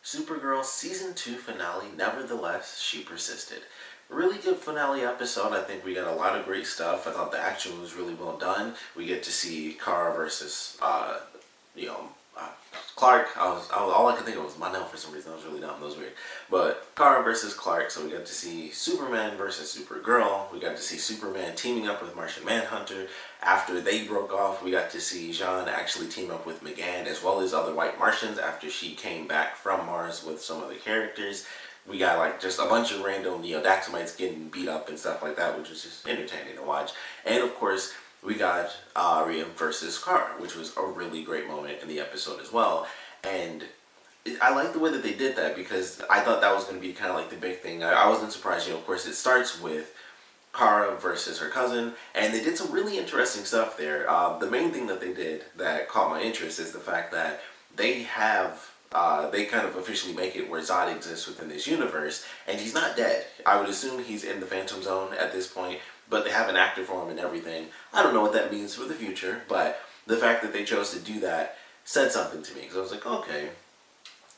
Supergirl Season 2 finale, nevertheless, she persisted. Really good finale episode. I think we got a lot of great stuff. I thought the action was really well done. We get to see Kara versus, you know, uh, Clark. All I could think of was Mon-El for some reason. That was really dumb. That was weird. But Kara versus Clark. So we got to see Superman versus Supergirl. We got to see Superman teaming up with Martian Manhunter. After they broke off, we got to see Jean actually team up with McGann as well as other White Martians after she came back from Mars with some other characters. We got like just a bunch of random, Daxamites getting beat up and stuff like that, which was just entertaining to watch. And of course, we got Rhea versus Kara, which was a really great moment in the episode as well. And I like the way that they did that because I thought that was going to be kind of like the big thing. I wasn't surprised, of course, it starts with Kara versus her cousin, and they did some really interesting stuff there. The main thing that they did that caught my interest is the fact that they have they kind of officially make it where Zod exists within this universe, and he's not dead. I would assume he's in the Phantom Zone at this point, but they have an actor for him and everything. I don't know what that means for the future, but the fact that they chose to do that said something to me, because I was like, okay,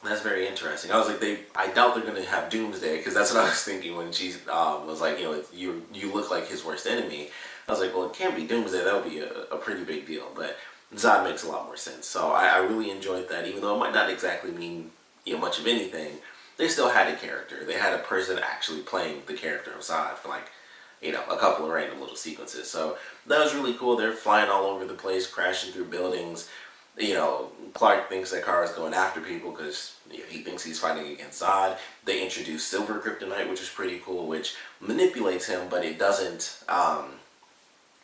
that's very interesting. I was like, I doubt they're going to have Doomsday, because that's what I was thinking when she was like, you look like his worst enemy. I was like, well, it can't be Doomsday. That would be a pretty big deal, but Zod makes a lot more sense. So I really enjoyed that, even though it might not exactly mean much of anything. They still had a character. They had a person actually playing the character of Zod for like, a couple of random little sequences. So that was really cool. They're flying all over the place, crashing through buildings. Clark thinks that Kara's going after people because he thinks he's fighting against Zod. They introduce Silver Kryptonite, which is pretty cool, which manipulates him, but it doesn't,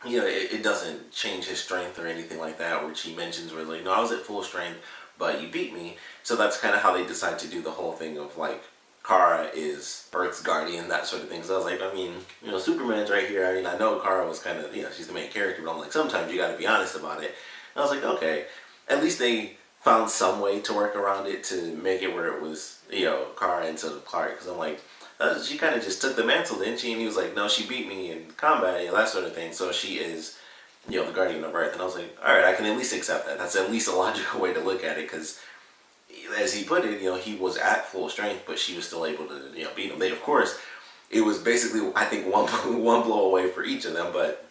it doesn't change his strength or anything like that, which he mentions where like, no, I was at full strength, but you beat me. So that's kind of how they decide to do the whole thing of like, Kara is Earth's guardian, that sort of thing. So I was like, Superman's right here. I know Kara was kind of, she's the main character, but I'm like, sometimes you got to be honest about it. And I was like, okay. At least they found some way to work around it to make it where it was, Kara instead of Clark. Because I'm like, she kind of just took the mantle, didn't she? And he was like, no, she beat me in combat, that sort of thing. So she is, the guardian of Earth. And I was like, all right, I can at least accept that. That's at least a logical way to look at it. Because as he put it, he was at full strength, but she was still able to, beat him. Of course, it was basically, I think, one blow away for each of them. But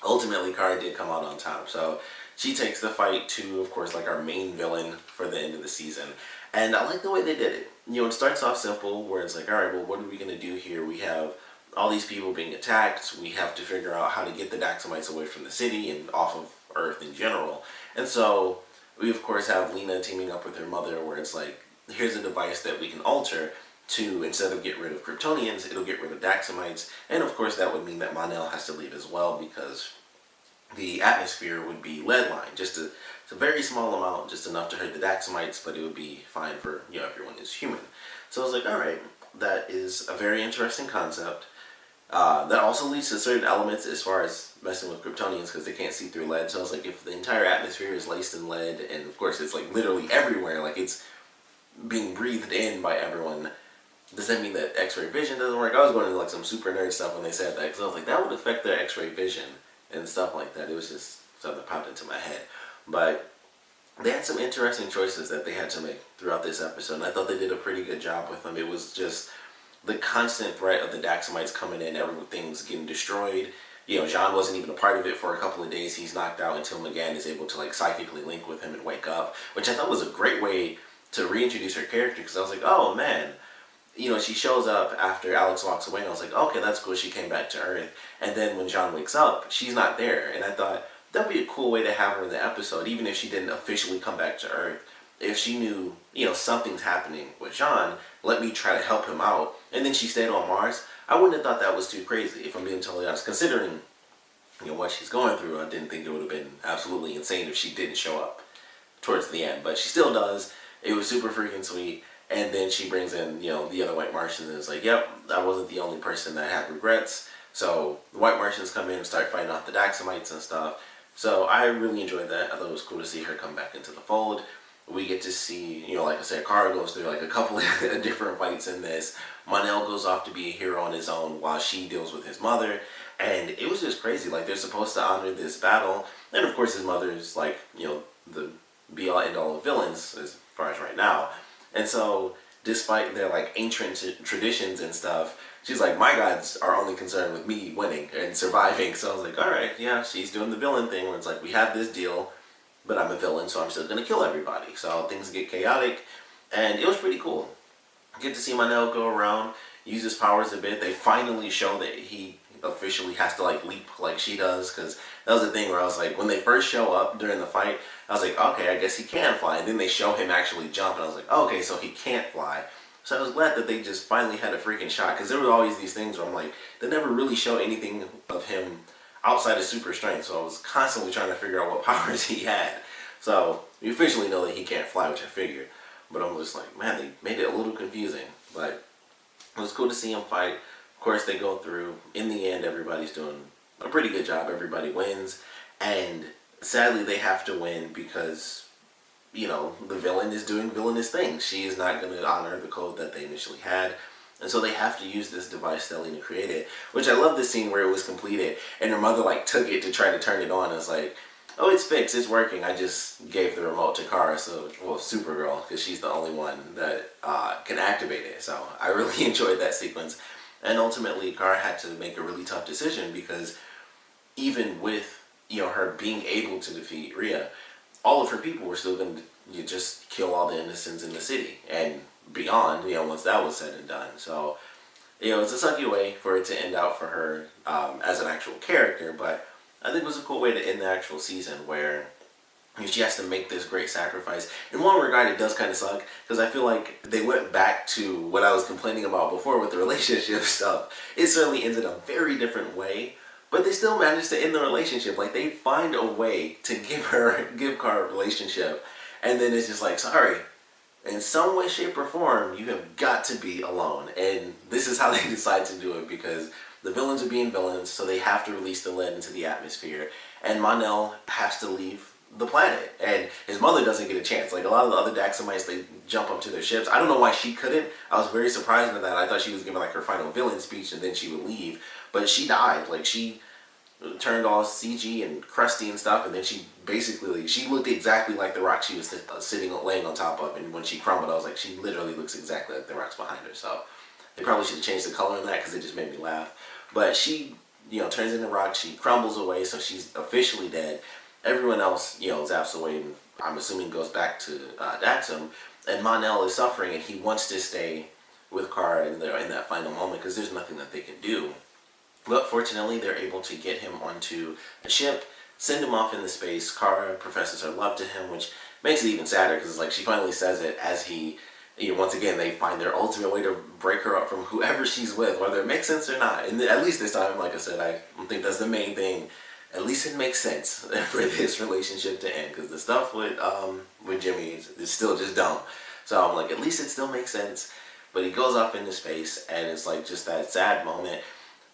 ultimately, Kara did come out on top. So she takes the fight to, of course, like our main villain for the end of the season. And I like the way they did it. It starts off simple, where it's like, all right, well, what are we going to do here? We have all these people being attacked. We have to figure out how to get the Daxamites away from the city and off of Earth in general. And so we, of course, have Lena teaming up with her mother, where it's like, here's a device that we can alter to, instead of get rid of Kryptonians, it'll get rid of Daxamites. And, of course, that would mean that Mon-El has to leave as well, because the atmosphere would be lead line, just a very small amount, just enough to hurt the Daxamites, but it would be fine for everyone is human. So I was like, all right, that is a very interesting concept. That also leads to certain elements as far as messing with Kryptonians, because they can't see through lead. So I was like, if the entire atmosphere is laced in lead, and of course it's like literally everywhere, like it's being breathed in by everyone, does that mean that X-ray vision doesn't work? I was going into like some super nerd stuff when they said that, because I was like, that would affect their X-ray vision and stuff like that. It was just something that popped into my head. But they had some interesting choices that they had to make throughout this episode, and I thought they did a pretty good job with them. It was just the constant threat of the Daxamites coming in, everything's getting destroyed. Jean wasn't even a part of it for a couple of days. He's knocked out until McGann is able to like psychically link with him and wake up, which I thought was a great way to reintroduce her character, because I was like, oh man, she shows up after Alex walks away, and I was like, okay, that's cool, she came back to Earth. And then when Jean wakes up, she's not there, and I thought that'd be a cool way to have her in the episode, even if she didn't officially come back to Earth. If she knew, something's happening with Jean, let me try to help him out, and then she stayed on Mars, I wouldn't have thought that was too crazy, if I'm being totally honest. Considering, what she's going through, I didn't think it would have been absolutely insane if she didn't show up towards the end, but she still does. It was super freaking sweet. And then she brings in, the other White Martians, and it's like, yep, I wasn't the only person that had regrets. So the White Martians come in and start fighting off the Daxamites and stuff. So I really enjoyed that. I thought it was cool to see her come back into the fold. We get to see, like I said, Kara goes through like a couple of different fights in this. Mon-El goes off to be a hero on his own while she deals with his mother. And it was just crazy. Like, they're supposed to honor this battle. And of course his mother's like, the be-all end-all of villains as far as right now. And so despite their like ancient traditions and stuff, she's like, my gods are only concerned with me winning and surviving. So I was like, all right, yeah, she's doing the villain thing where it's like, we have this deal, but I'm a villain, so I'm still gonna kill everybody. So things get chaotic, and it was pretty cool. Get to see Mon-El go around, use his powers a bit. They finally show that he officially has to like leap like she does, because that was the thing where I was like, when they first show up during the fight, I was like, okay, I guess he can fly. And then they show him actually jump, and I was like, okay, so he can't fly. So I was glad that they just finally had a freaking shot, because there were always these things where I'm like, they never really show anything of him outside of super strength. So I was constantly trying to figure out what powers he had. So we officially know that he can't fly, which I figured. But I'm just like, man, they made it a little confusing. But it was cool to see him fight. Of course, they go through. In the end, everybody's doing a pretty good job. Everybody wins. And sadly, they have to win because, you know, the villain is doing villainous things. She is not going to honor the code that they initially had. And so they have to use this device that Lena created. Which I love the scene where it was completed. And her mother, like, took it to try to turn it on. And it's like, oh, it's fixed, it's working. I just gave the remote to Kara, so, well, Supergirl, because she's the only one that can activate it. So I really enjoyed that sequence. And ultimately, Kara had to make a really tough decision, because even with, you know, her being able to defeat Rhea, all of her people were still going to just kill all the innocents in the city and beyond, you know, once that was said and done. So, you know, it's a sucky way for it to end out for her as an actual character, but I think it was a cool way to end the actual season, where she has to make this great sacrifice. In one regard, it does kind of suck, because I feel like they went back to what I was complaining about before with the relationship stuff. It certainly ended a very different way, but they still managed to end the relationship. Like, they find a way to give Kara a relationship, and then it's just like, sorry, in some way, shape, or form, you have got to be alone. And this is how they decide to do it, because the villains are being villains, so they have to release the lead into the atmosphere. And Mon-El has to leave the planet. And his mother doesn't get a chance. Like, a lot of the other Daxamites, they jump up to their ships. I don't know why she couldn't. I was very surprised by that. I thought she was giving, like, her final villain speech, and then she would leave. But she died. Like, she turned all CG and crusty and stuff, and then she basically, she looked exactly like the rock she was laying on top of. And when she crumbled, I was like, she literally looks exactly like the rocks behind her. So they probably should have changed the color in that, because it just made me laugh. But she, you know, turns into rock. She crumbles away, so she's officially dead. Everyone else, you know, zaps away, and I'm assuming goes back to Daxam. And Mon-El is suffering, and he wants to stay with Kara in that final moment, because there's nothing that they can do. But fortunately, they're able to get him onto a ship, send him off into space. Kara professes her love to him, which makes it even sadder, because it's like she finally says it as he, you know, once again, they find their ultimate way to break her up from whoever she's with, whether it makes sense or not. And at least this time, like I said, I think that's the main thing. At least it makes sense for this relationship to end, because the stuff with Jimmy is still just dumb. So I'm like, at least it still makes sense. But he goes off into space, and it's like just that sad moment.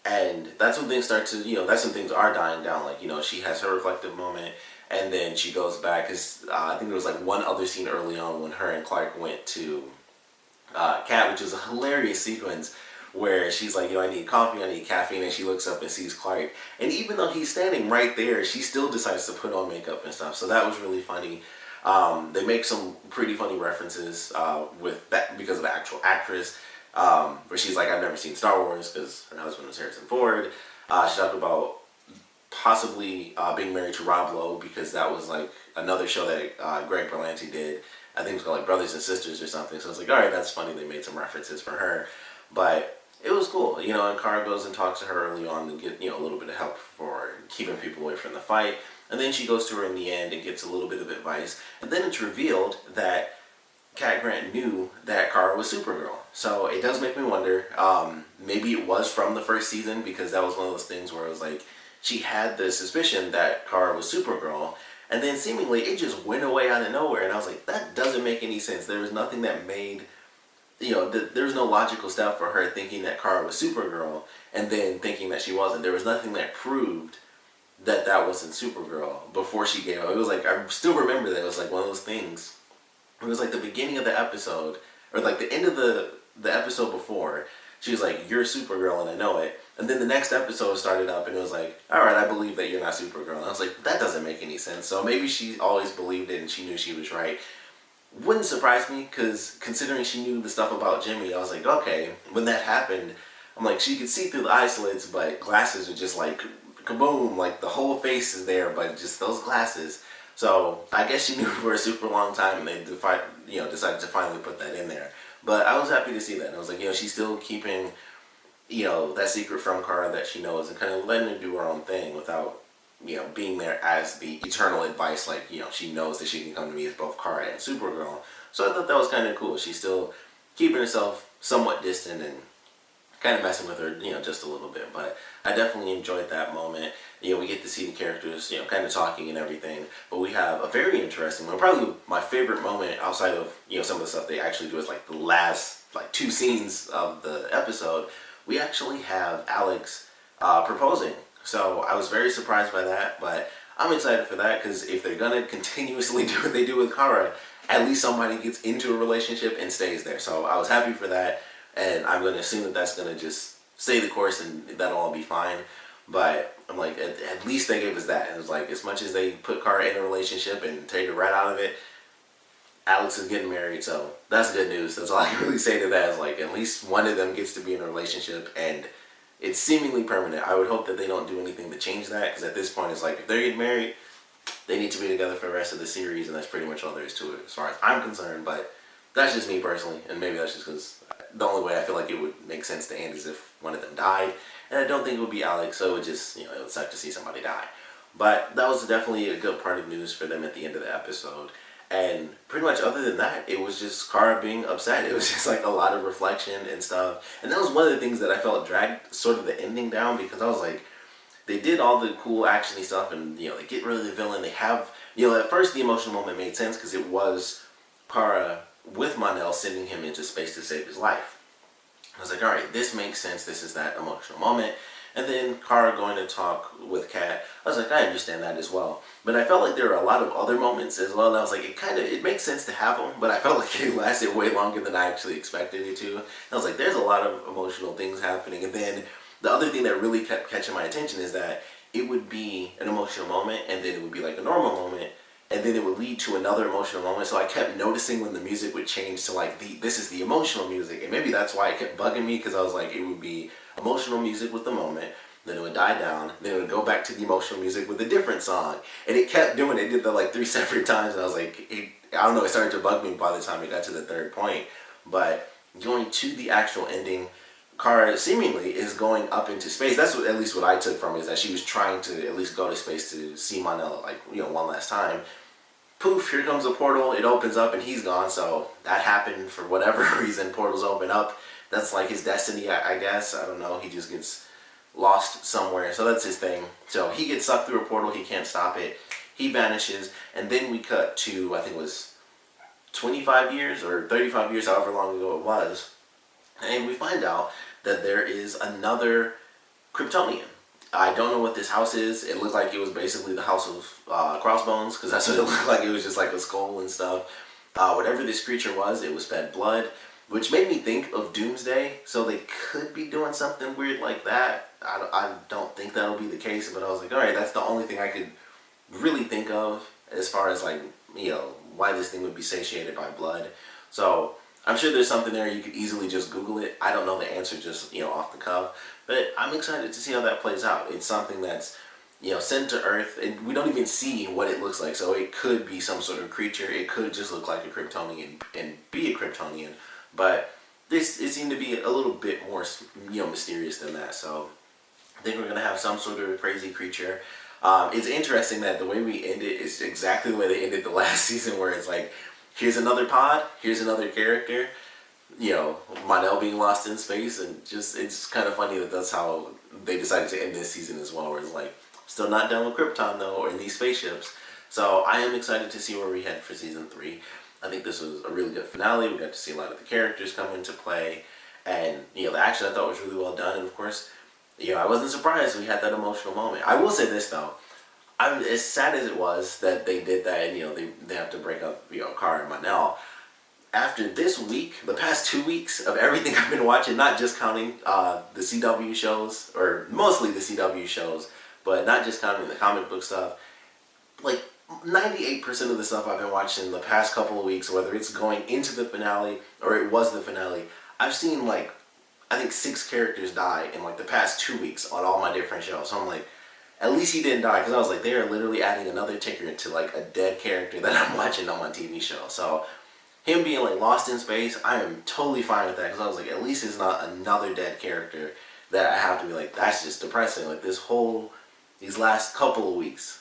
And that's when things start to, you know, that's when things are dying down. Like, you know, she has her reflective moment, and then she goes back. Cause I think there was like one other scene early on when her and Clark went to Cat, which is a hilarious sequence where she's like, you know, I need coffee, I need caffeine, and she looks up and sees Clark. And even though he's standing right there, she still decides to put on makeup and stuff. So that was really funny. They make some pretty funny references with that because of the actual actress. Where she's like, I've never seen Star Wars, because her husband was Harrison Ford. She talked about possibly being married to Rob Lowe, because that was like another show that Greg Berlanti did. I think it was called like Brothers and Sisters or something. So I was like, all right, that's funny. They made some references for her, but it was cool, you know. And Kara goes and talks to her early on to get, you know, a little bit of help for keeping people away from the fight. And then she goes to her in the end and gets a little bit of advice. And then it's revealed that Cat Grant knew that Kara was Supergirl. So it does make me wonder, maybe it was from the first season, because that was one of those things where it was like, she had the suspicion that Kara was Supergirl, and then seemingly it just went away out of nowhere, and I was like, that doesn't make any sense. There was nothing that made, you know, there was no logical step for her thinking that Kara was Supergirl, and then thinking that she wasn't. There was nothing that proved that that wasn't Supergirl before she gave up. It was like, I still remember that it was like one of those things. It was like the beginning of the episode, or like the end of the episode before. She was like, you're Supergirl, and I know it. And then the next episode started up, and it was like, all right, I believe that you're not Supergirl. And I was like, that doesn't make any sense. So maybe she always believed it, and she knew she was right. wouldn't surprise me, because considering she knew the stuff about Jimmy, I was like, okay, when that happened, I'm like, she could see through the eye slits, but glasses are just like, kaboom, like the whole face is there, but just those glasses. So I guess she knew for a super long time, and they decided to finally put that in there. But I was happy to see that. And I was like, she's still keeping, that secret from Kara that she knows, and kind of letting her do her own thing without, being there as the eternal advice. Like, she knows that she can come to me as both Kara and Supergirl. So I thought that was kind of cool. She's still keeping herself somewhat distant and kind of messing with her, just a little bit. But I definitely enjoyed that moment. We get to see the characters, kind of talking and everything. But we have a very interesting one. Probably my favorite moment outside of, some of the stuff they actually do is like the last, like 2 scenes of the episode. We actually have Alex proposing. So I was very surprised by that, but I'm excited for that, because if they're going to continuously do what they do with Kara, at least somebody gets into a relationship and stays there. So I was happy for that. And I'm going to assume that that's going to just stay the course and that'll all be fine. But I'm like, at least they gave us that. And it was like, as much as they put Kara in a relationship and take her right out of it, Alex is getting married. So that's good news. That's all I can really say to that, is like, at least one of them gets to be in a relationship and it's seemingly permanent. I would hope that they don't do anything to change that, because at this point it's like, if they're getting married, they need to be together for the rest of the series, and that's pretty much all there is to it as far as I'm concerned. But that's just me personally, and maybe that's just because the only way I feel like it would make sense to end is if one of them died, and I don't think it would be Alex, so it would just, it would suck to see somebody die. But that was definitely a good part of news for them at the end of the episode. And pretty much other than that, it was just Kara being upset. It was just like a lot of reflection and stuff. And that was one of the things that I felt dragged sort of the ending down, because I was like, they did all the cool actiony stuff, and they get rid of the villain. They have, at first the emotional moment made sense because it was Kara with Mon-El sending him into space to save his life. I was like, alright, this makes sense. This is that emotional moment. And then Kara going to talk with Kat, I was like, I understand that as well. But I felt like there were a lot of other moments as well, and I was like, it makes sense to have them, but I felt like it lasted way longer than I actually expected it to. And I was like, there's a lot of emotional things happening. And then the other thing that really kept catching my attention is that it would be an emotional moment, and then it would be like a normal moment, and then it would lead to another emotional moment. So I kept noticing when the music would change to like, this is the emotional music. And maybe that's why it kept bugging me, because I was like, it would be emotional music with the moment, then it would die down, then it would go back to the emotional music with a different song. And it kept doing it. It did that like 3 separate times, and I was like, I don't know, it started to bug me by the time it got to the 3rd point. But going to the actual ending, Kara seemingly is going up into space. That's at least what I took from it, is that she was trying to at least go to space to see Mon-El, like, one last time. Poof, here comes a portal, it opens up and he's gone. So that happened for whatever reason. Portals open up. That's like his destiny, I guess. I don't know. He just gets lost somewhere. So that's his thing. So he gets sucked through a portal. He can't stop it. He vanishes. And then we cut to, I think it was 25 years or 35 years, however long ago it was. And we find out that there is another Kryptonian. I don't know what this house is. It looked like it was basically the house of crossbones, because that's what it looked like. It was just like a skull and stuff. Whatever this creature was, it was fed blood, which made me think of Doomsday. So they could be doing something weird like that. I don't think that'll be the case, but I was like, alright, that's the only thing I could really think of as far as like, why this thing would be satiated by blood. So I'm sure there's something there. You could easily just Google it. I don't know the answer just, off the cuff. But I'm excited to see how that plays out. It's something that's, sent to Earth, and we don't even see what it looks like. So it could be some sort of creature. It could just look like a Kryptonian and be a Kryptonian. But it seemed to be a little bit more, mysterious than that. So I think we're going to have some sort of crazy creature. It's interesting that the way we end it is exactly the way they ended the last season, where it's like, here's another pod, here's another character, Mon-El being lost in space, and just, it's kind of funny that that's how they decided to end this season as well, where it's like, still not done with Krypton though, or in these spaceships. So I am excited to see where we head for season 3. I think this was a really good finale. We got to see a lot of the characters come into play, and the action I thought was really well done, and of course, I wasn't surprised we had that emotional moment. I will say this though, I'm as sad as it was that they did that, and they have to break up Kara and Mon-El. After this week, the past 2 weeks of everything I've been watching, not just counting the CW shows, or mostly the CW shows, but not just counting the comic book stuff, like, 98% of the stuff I've been watching in the past couple of weeks, whether it's going into the finale or it was the finale, I've seen like, I think 6 characters die in like the past 2 weeks on all my different shows. So I'm like, at least he didn't die, because I was like, they are literally adding another ticker to like a dead character that I'm watching on my TV show. So him being like lost in space, I am totally fine with that, because I was like, at least it's not another dead character that I have to be like, that's just depressing. Like these last couple of weeks,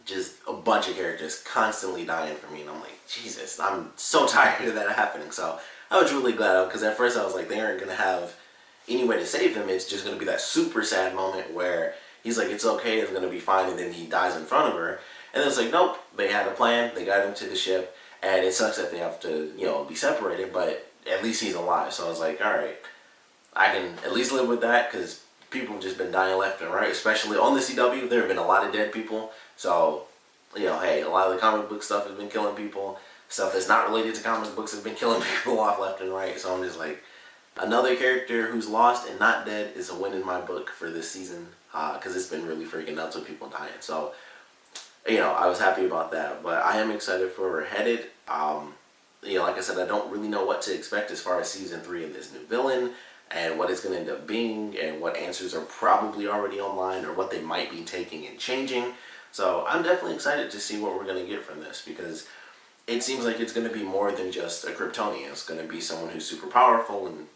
just a bunch of characters constantly dying for me, and I'm like, Jesus, I'm so tired of that happening. So I was really glad, because at first I was like, they aren't gonna have any way to save him. It's just gonna be that super sad moment where he's like, it's okay, it's gonna be fine, and then he dies in front of her. And then it's like, nope, they had a plan, they got him to the ship, and it sucks that they have to, be separated, but at least he's alive. So I was like, alright, I can at least live with that, because people have just been dying left and right, especially on the CW. There have been a lot of dead people. So, hey, a lot of the comic book stuff has been killing people. Stuff that's not related to comic books has been killing people off left and right. So I'm just like, another character who's lost and not dead is a win in my book for this season, because it's been really freaking nuts with people dying. So, I was happy about that. But I am excited for where we're headed. Like I said, I don't really know what to expect as far as season 3 of this new villain, and what it's going to end up being, and what answers are probably already online, or what they might be taking and changing. So I'm definitely excited to see what we're going to get from this, because it seems like it's going to be more than just a Kryptonian. It's going to be someone who's super powerful and,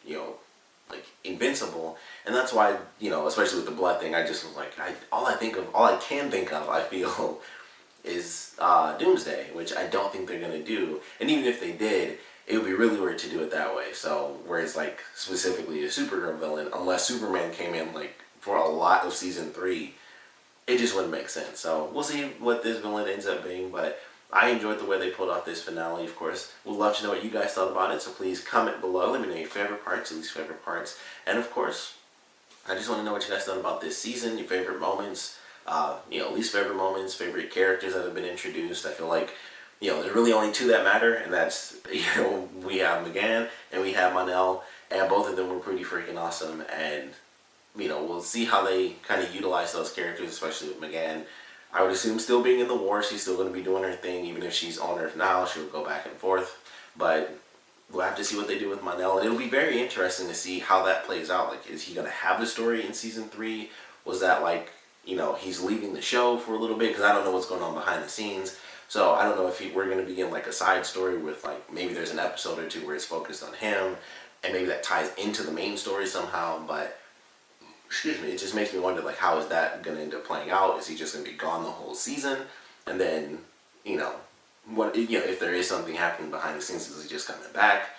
like invincible. And that's why, especially with the blood thing, I just was like, all I can think of, I feel, is Doomsday, which I don't think they're going to do. And even if they did, it would be really weird to do it that way. So, whereas like specifically a Supergirl villain, unless Superman came in like for a lot of season 3, it just wouldn't make sense. So we'll see what this villain ends up being, but I enjoyed the way they pulled off this finale. Of course, we'd love to know what you guys thought about it, so please comment below. Let me know your favorite parts, your least favorite parts, and of course, I just want to know what you guys thought about this season, your favorite moments, least favorite moments, favorite characters that have been introduced. I feel like there's really only 2 that matter, and that's, we have McGann and we have Mon-El, and both of them were pretty freaking awesome, and, we'll see how they kind of utilize those characters, especially with McGann. I would assume still being in the war, she's still going to be doing her thing, even if she's on Earth now, she'll go back and forth, but we'll have to see what they do with Mon-El, and it'll be very interesting to see how that plays out. Like, is he going to have the story in season 3? Was that like, he's leaving the show for a little bit, because I don't know what's going on behind the scenes. So I don't know if we're going to begin like a side story with like, maybe there's an episode or 2 where it's focused on him, and maybe that ties into the main story somehow, but, excuse me, it just makes me wonder, like, how is that going to end up playing out? Is he just going to be gone the whole season? And then, if there is something happening behind the scenes, is he just coming back?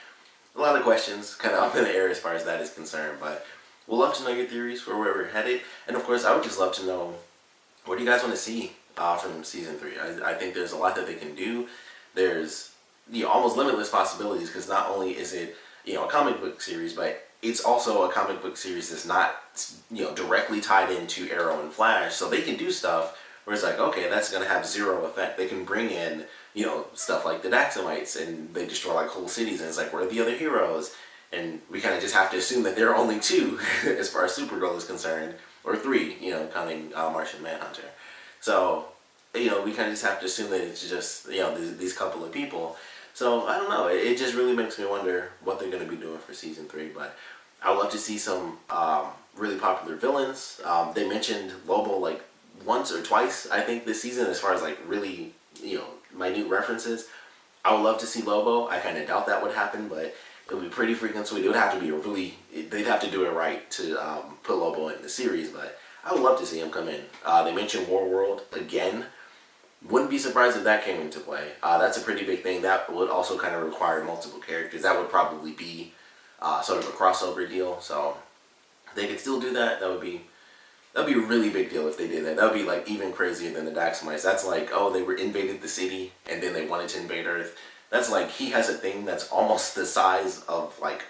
A lot of questions kind of up in the air as far as that is concerned, but we'll love to know your theories for where we're headed. And of course, I would just love to know, what do you guys want to see from season 3? I think there's a lot that they can do. There's almost limitless possibilities, because not only is it a comic book series, but it's also a comic book series that's not directly tied into Arrow and Flash, so they can do stuff where it's like, okay, that's going to have 0 effect. They can bring in stuff like the Daxamites, and they destroy like whole cities, and it's like, where are the other heroes? And we kind of just have to assume that there are only 2 as far as Supergirl is concerned, or 3, counting Martian Manhunter. So, we kind of just have to assume that it's just, these couple of people. So, I don't know. It just really makes me wonder what they're going to be doing for season 3. But I would love to see some really popular villains. They mentioned Lobo like once or twice, I think, this season, as far as like really, minute references. I would love to see Lobo. I kind of doubt that would happen, but it would be pretty freaking sweet. It would have to be they'd have to do it right to put Lobo in the series, but I would love to see him come in. They mentioned Warworld again. Wouldn't be surprised if that came into play. That's a pretty big thing. That would also kind of require multiple characters. That would probably be sort of a crossover deal. So they could still do that. That'd be a really big deal if they did that. That would be like even crazier than the Daxamites. That's like, oh, they invaded the city and then they wanted to invade Earth. That's like, he has a thing that's almost the size of like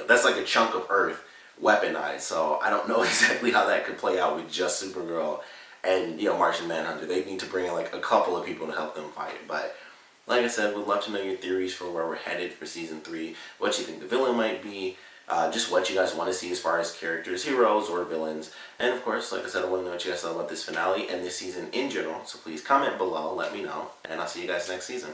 that's like a chunk of Earth weaponized. So I don't know exactly how that could play out with just Supergirl and Martian Manhunter. They need to bring in like a couple of people to help them fight. But like I said, we'd love to know your theories for where we're headed for season 3. What you think the villain might be. just what you guys want to see as far as characters, heroes, or villains. And of course, like I said, I want to know what you guys thought about this finale and this season in general. So please comment below, let me know, and I'll see you guys next season.